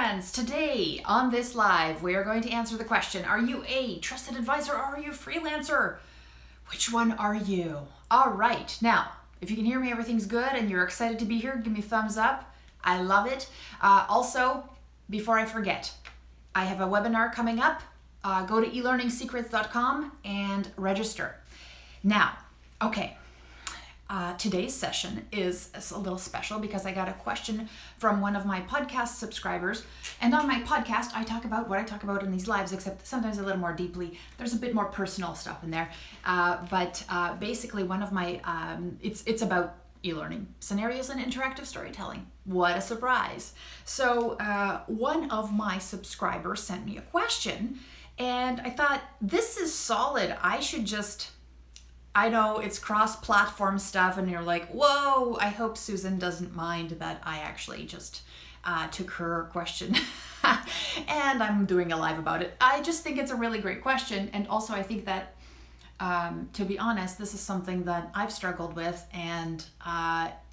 friends. Today on this live, we are going to answer the question, are you a trusted advisor or are you a freelancer? Which one are you? All right. Now, if you can hear me, everything's good and you're excited to be here, give me a thumbs up. I love it. Also, before I forget, I have a webinar coming up. Go to elearningsecrets.com and register. Now, okay. Today's session is a little special because I got a question from one of my podcast subscribers. And on my podcast, I talk about what I talk about in these lives, except sometimes a little more deeply. There's a bit more personal stuff in there. But basically, one of my, it's about e-learning scenarios and interactive storytelling. What a surprise. So one of my subscribers sent me a question and I thought, this is solid. I know it's cross-platform stuff and you're like, whoa, I hope Susan doesn't mind that I actually just took her question and I'm doing a live about it. I just think it's a really great question. And also I think that, to be honest, this is something that I've struggled with and,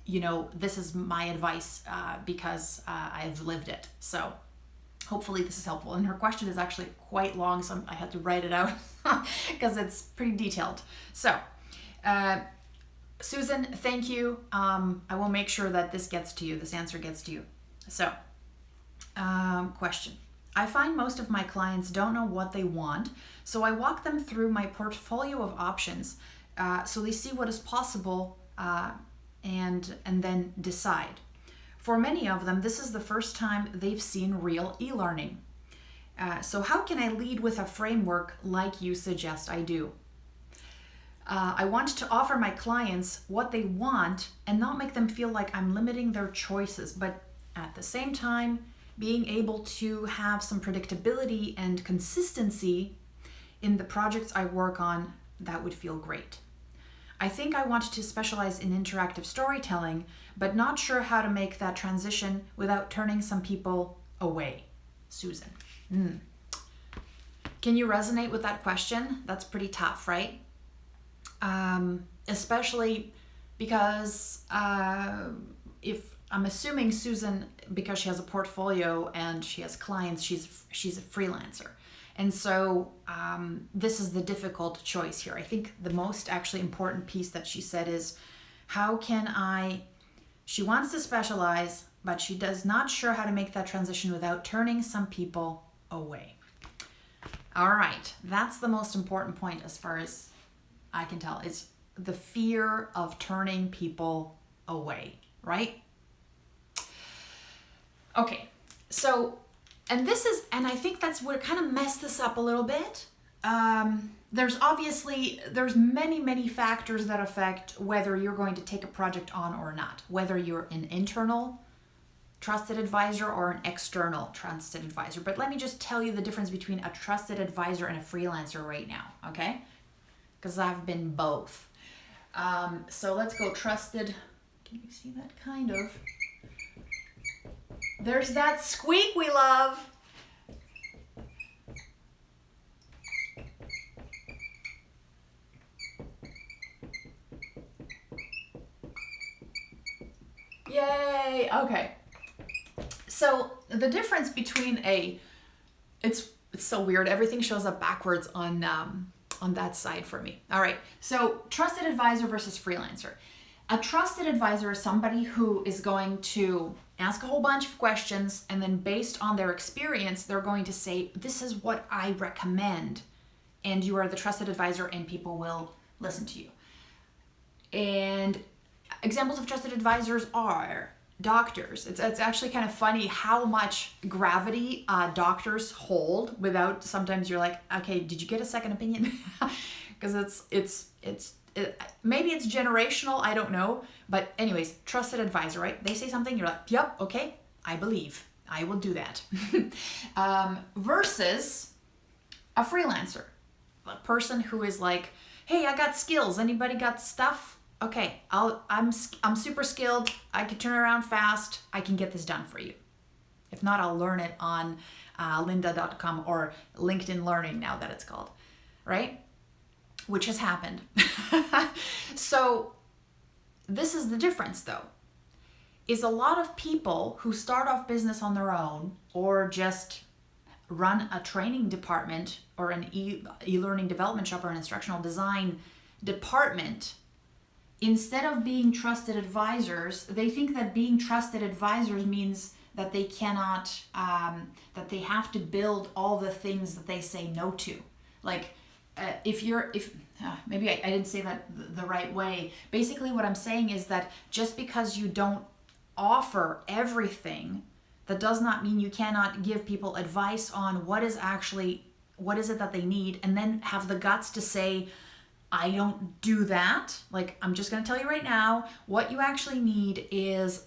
this is my advice because I've lived it. So hopefully this is helpful. And her question is actually quite long, so I had to write it out because it's pretty detailed. So, Susan, thank you. I will make sure that this answer gets to you. So, question. I find most of my clients don't know what they want, so I walk them through my portfolio of options so they see what is possible and then decide. For many of them, this is the first time they've seen real e-learning. So how can I lead with a framework like you suggest I do? I want to offer my clients what they want and not make them feel like I'm limiting their choices, but at the same time, being able to have some predictability and consistency in the projects I work on, that would feel great. I think I want to specialize in interactive storytelling, but not sure how to make that transition without turning some people away. Susan. Can you resonate with that question? That's pretty tough, right? Especially because if I'm assuming Susan, because she has a portfolio and she has clients, she's a freelancer. And so this is the difficult choice here. I think the most actually important piece that she said is, she wants to specialize, but she does not sure how to make that transition without turning some people away. All right, that's the most important point as far as I can tell. It's the fear of turning people away, right? Okay, so, and I think that's what kind of messed this up a little bit. There's many factors that affect whether you're going to take a project on or not, whether you're an internal trusted advisor or an external trusted advisor. But let me just tell you the difference between a trusted advisor and a freelancer right now, okay? Because I've been both. So let's go trusted. Can you see that? Kind of. There's that squeak we love. Yay! Okay. So the difference between it's so weird. Everything shows up backwards on that side for me. All right. So trusted advisor versus freelancer. A trusted advisor is somebody who is going to ask a whole bunch of questions, and then based on their experience, they're going to say, this is what I recommend. And you are the trusted advisor and people will listen to you. And examples of trusted advisors are doctors. It's actually kind of funny how much gravity doctors hold without, sometimes you're like, okay, did you get a second opinion? Because maybe it's generational, I don't know. But anyways, trusted advisor, right? They say something, you're like, yep, okay, I believe. I will do that. Versus a freelancer, a person who is like, hey, I got skills. Anybody got stuff? Okay, I'm super skilled. I can turn around fast. I can get this done for you. If not, I'll learn it on lynda.com or LinkedIn Learning now that it's called, right? Which has happened. So this is the difference though. is a lot of people who start off business on their own or just run a training department or an e-learning development shop or an instructional design department, instead of being trusted advisors, they think that being trusted advisors means that they cannot, that they have to build all the things that they say no to. Like maybe I didn't say that the right way. Basically what I'm saying is that just because you don't offer everything, that does not mean you cannot give people advice on what is it that they need, and then have the guts to say, I don't do that. Like, I'm just going to tell you right now, what you actually need is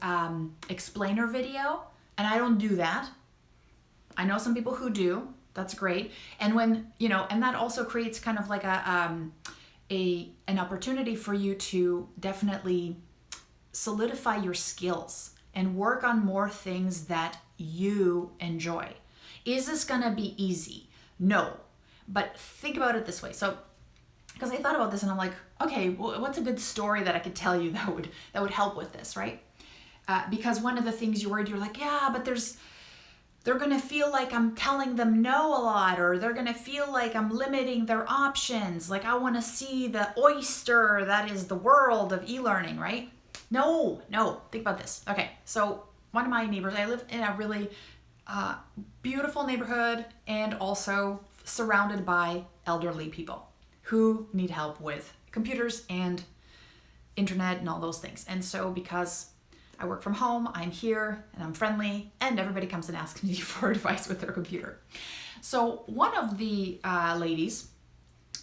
explainer video, and I don't do that. I know some people who do. That's great. And when, and that also creates kind of like an opportunity for you to definitely solidify your skills and work on more things that you enjoy. Is this going to be easy? No. But think about it this way. So, because I thought about this and I'm like, okay, well, what's a good story that I could tell you that would help with this, right? Because one of the things you're like, yeah, but they're going to feel like I'm telling them no a lot, or they're going to feel like I'm limiting their options. Like, I want to see the oyster that is the world of e-learning, right? No, think about this. Okay, so one of my neighbors, I live in a really beautiful neighborhood and also surrounded by elderly people who need help with computers and internet and all those things. And so because I work from home, I'm here and I'm friendly, and everybody comes and asks me for advice with their computer. So one of the ladies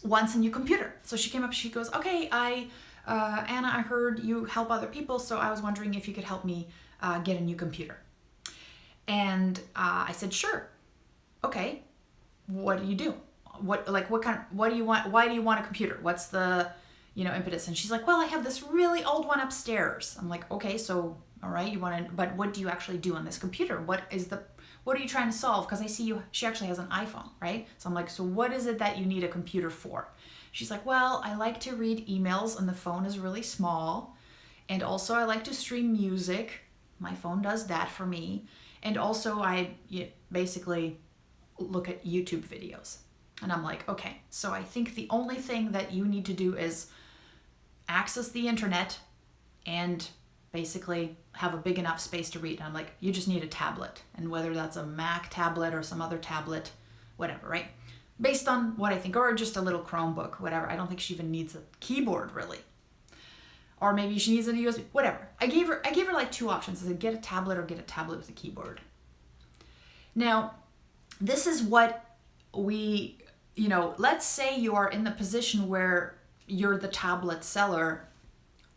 wants a new computer. So she came up, she goes, okay, Anna, I heard you help other people, so I was wondering if you could help me get a new computer. And I said, sure. Okay, what do you do? What do you want? Why do you want a computer? What's the, impetus? And she's like, well, I have this really old one upstairs. I'm like, okay, so, all right, but what do you actually do on this computer? What are you trying to solve? Because I see she actually has an iPhone, right? So I'm like, so what is it that you need a computer for? She's like, well, I like to read emails and the phone is really small. And also I like to stream music. My phone does that for me. And also I basically look at YouTube videos. And I'm like, okay, so I think the only thing that you need to do is access the internet and basically have a big enough space to read. And I'm like, you just need a tablet. And whether that's a Mac tablet or some other tablet, whatever, right? Based on what I think, or just a little Chromebook, whatever. I don't think she even needs a keyboard, really. Or maybe she needs a USB, whatever. I gave her like two options. I said, get a tablet or get a tablet with a keyboard. Now, this is what let's say you are in the position where you're the tablet seller,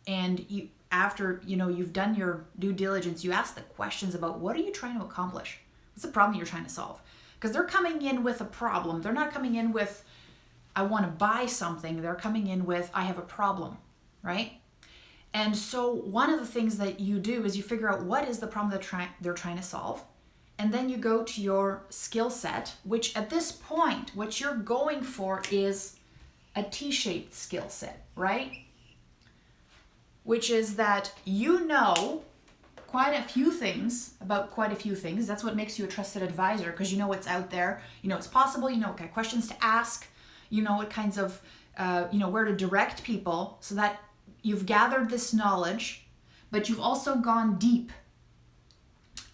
and after you've done your due diligence, you ask the questions about what are you trying to accomplish? What's the problem you're trying to solve? Because they're coming in with a problem. They're not coming in with, I want to buy something. They're coming in with, I have a problem, right? And so one of the things that you do is you figure out what is the problem they're trying to solve. And then you go to your skill set, which at this point, what you're going for is a T-shaped skill set, right? Which is that quite a few things about quite a few things. That's what makes you a trusted advisor, because you know what's out there, you know it's possible, you know what kind of questions to ask, you know what kinds of, where to direct people, so that you've gathered this knowledge, but you've also gone deep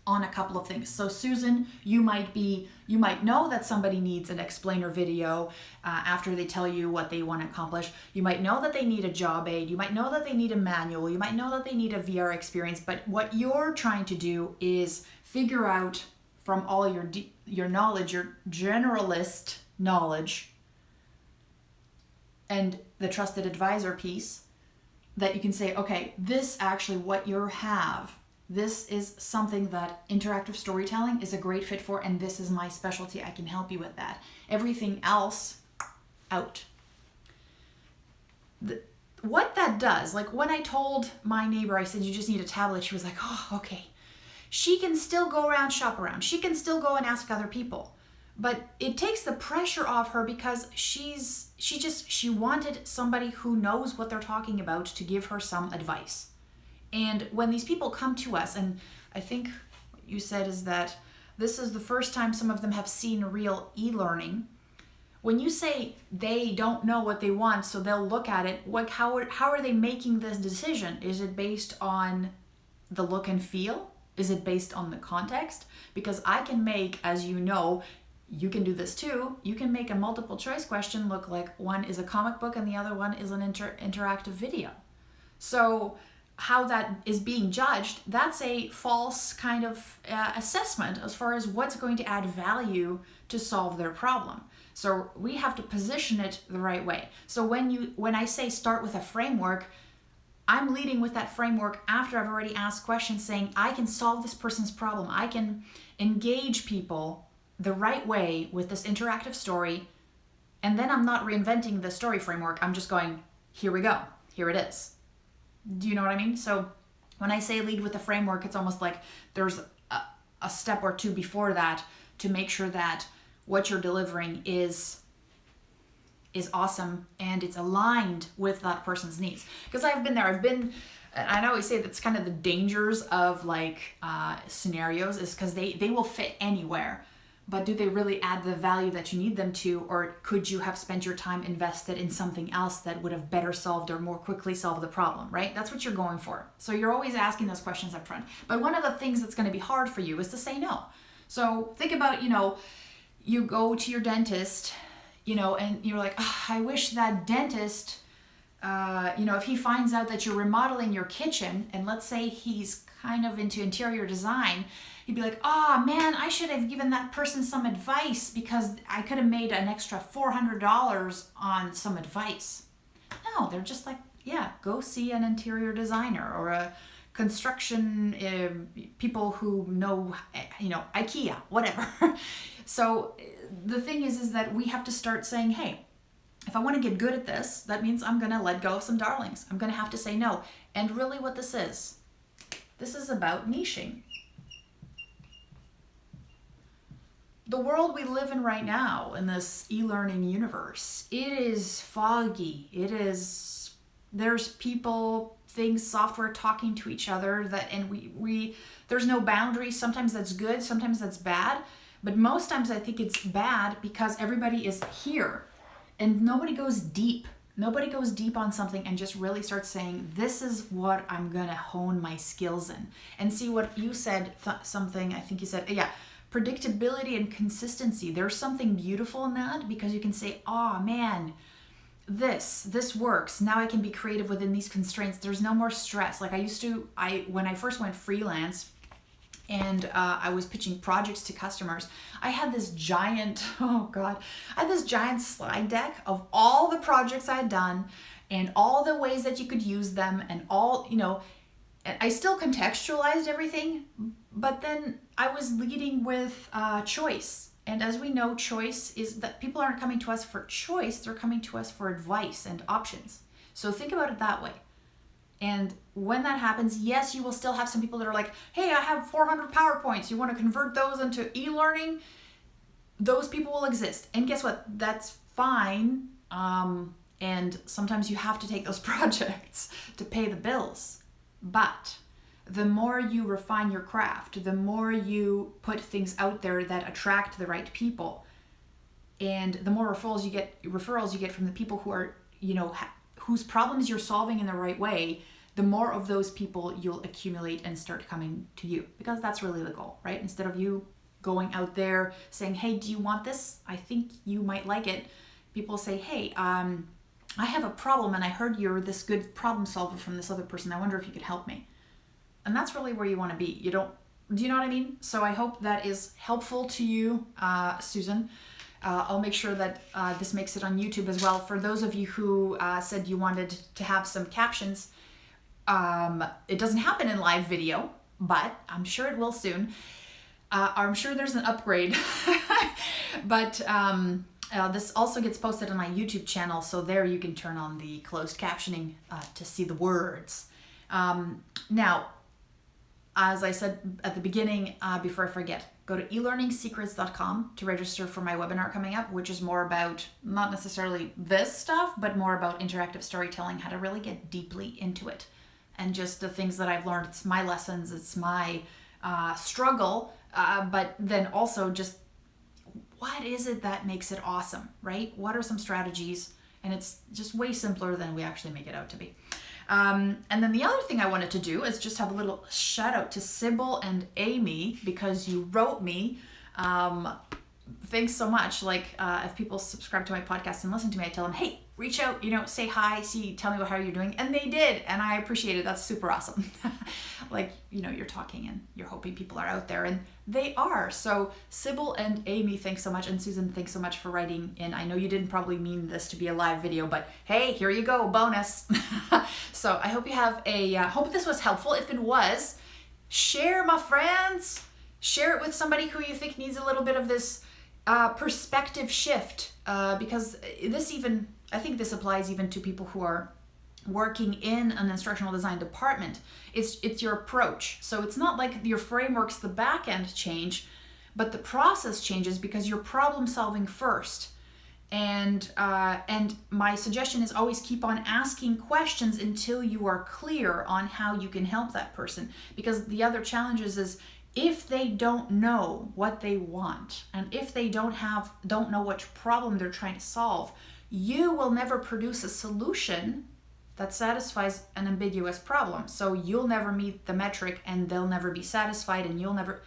on a couple of things. So Susan, you might know that somebody needs an explainer video after they tell you what they want to accomplish. You might know that they need a job aid. You might know that they need a manual. You might know that they need a VR experience. But what you're trying to do is figure out from all your knowledge, your generalist knowledge, and the trusted advisor piece, that you can say, okay, this actually what you have, this is something that interactive storytelling is a great fit for, and this is my specialty. I can help you with that. Everything else, out. What that does, like when I told my neighbor, I said, you just need a tablet, she was like, oh, okay. She can still go around, shop around. She can still go and ask other people. But it takes the pressure off her, because she wanted somebody who knows what they're talking about to give her some advice. And when these people come to us, and I think what you said is that this is the first time some of them have seen real e-learning. When you say they don't know what they want, so they'll look at it, how are they making this decision? Is it based on the look and feel? Is it based on the context? Because I can make, as you know, you can do this too, you can make a multiple choice question look like one is a comic book and the other one is an interactive video. So how that is being judged, that's a false kind of assessment as far as what's going to add value to solve their problem. So we have to position it the right way. So when I say start with a framework, I'm leading with that framework after I've already asked questions saying I can solve this person's problem. I can engage people the right way with this interactive story. And then I'm not reinventing the story framework. I'm just going, here we go. Here it is. Do you know what I mean? So when I say lead with the framework, it's almost like there's a step or two before that to make sure that what you're delivering is awesome and it's aligned with that person's needs. Because I've been there. I always say that's kind of the dangers of like scenarios is because they will fit anywhere. But do they really add the value that you need them to, or could you have spent your time invested in something else that would have better solved or more quickly solved the problem, right? That's what you're going for. So you're always asking those questions up front. But one of the things that's going to be hard for you is to say no. So think about, you go to your dentist, and you're like, oh, I wish that dentist, if he finds out that you're remodeling your kitchen, and let's say he's kind of into interior design, he'd be like, oh man, I should have given that person some advice because I could have made an extra $400 on some advice. No, they're just like, yeah, go see an interior designer or a construction people who know, IKEA, whatever. So the thing is that we have to start saying, hey, if I want to get good at this, that means I'm going to let go of some darlings. I'm going to have to say no. And really what this is about niching. The world we live in right now, in this e-learning universe, it is foggy. There's people, things, software talking to each other and there's no boundaries. Sometimes that's good, sometimes that's bad. But most times I think it's bad because everybody is here and nobody goes deep. Nobody goes deep on something and just really starts saying, this is what I'm going to hone my skills in. And see what you said, something, I think you said, predictability and consistency. There's something beautiful in that because you can say, oh man, this works. Now I can be creative within these constraints. There's no more stress. Like when I first went freelance and I was pitching projects to customers, I had this giant slide deck of all the projects I had done and all the ways that you could use them and all, I still contextualized everything, but then I was leading with choice. And as we know, choice is that people aren't coming to us for choice, they're coming to us for advice and options. So think about it that way. And when that happens, yes, you will still have some people that are like, hey, I have 400 PowerPoints. You want to convert those into e-learning? Those people will exist. And guess what? That's fine. And sometimes you have to take those projects to pay the bills. But the more you refine your craft, the more you put things out there that attract the right people, and the more referrals you get from the people who are, whose problems you're solving in the right way, the more of those people you'll accumulate and start coming to you, because that's really the goal, right? Instead of you going out there saying, hey, do you want this? I think you might like it. People say, hey, I have a problem and I heard you're this good problem solver from this other person. I wonder if you could help me. And that's really where you want to be. Do you know what I mean? So I hope that is helpful to you, Susan. I'll make sure that this makes it on YouTube as well. For those of you who said you wanted to have some captions, it doesn't happen in live video, but I'm sure it will soon. I'm sure there's an upgrade, but this also gets posted on my YouTube channel, so there you can turn on the closed captioning to see the words. Now, as I said at the beginning, before I forget, go to elearningsecrets.com to register for my webinar coming up, which is more about not necessarily this stuff, but more about interactive storytelling, how to really get deeply into it. and just the things that I've learned. It's my lessons, it's my struggle, but then also just what is it that makes it awesome, right? What are some strategies? And it's just way simpler than we actually make it out to be. And then the other thing I wanted to do is just have a little shout out to Sybil and Amy, because you wrote me. Thanks so much. Like, if people subscribe to my podcast and listen to me, I tell them, hey, reach out, say hi, tell me about how you're doing. And they did. And I appreciate it. That's super awesome. Like, you're talking and you're hoping people are out there, and they are. So Sybil and Amy, thanks so much. And Susan, thanks so much for writing in. I know you didn't probably mean this to be a live video, but hey, here you go, bonus. So I hope you have hope this was helpful. If it was, share, my friends. Share it with somebody who you think needs a little bit of this perspective shift, because I think this applies even to people who are working in an instructional design department. It's your approach. So it's not like your frameworks, the back end change, but the process changes because you're problem solving first. And my suggestion is always keep on asking questions until you are clear on how you can help that person. Because the other challenges is, if they don't know what they want, and if they don't know which problem they're trying to solve, you will never produce a solution that satisfies an ambiguous problem. So you'll never meet the metric, and they'll never be satisfied, and you'll never,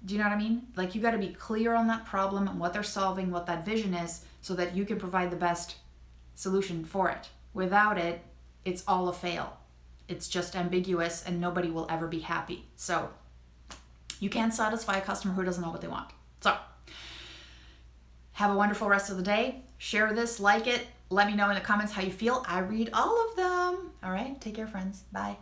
do you know what I mean? Like, you got to be clear on that problem and what they're solving, what that vision is, so that you can provide the best solution for it. Without it, it's all a fail. It's just ambiguous, and nobody will ever be happy. So you can't satisfy a customer who doesn't know what they want. So have a wonderful rest of the day. Share this, like it. Let me know in the comments how you feel. I read all of them. All right, take care, friends. Bye.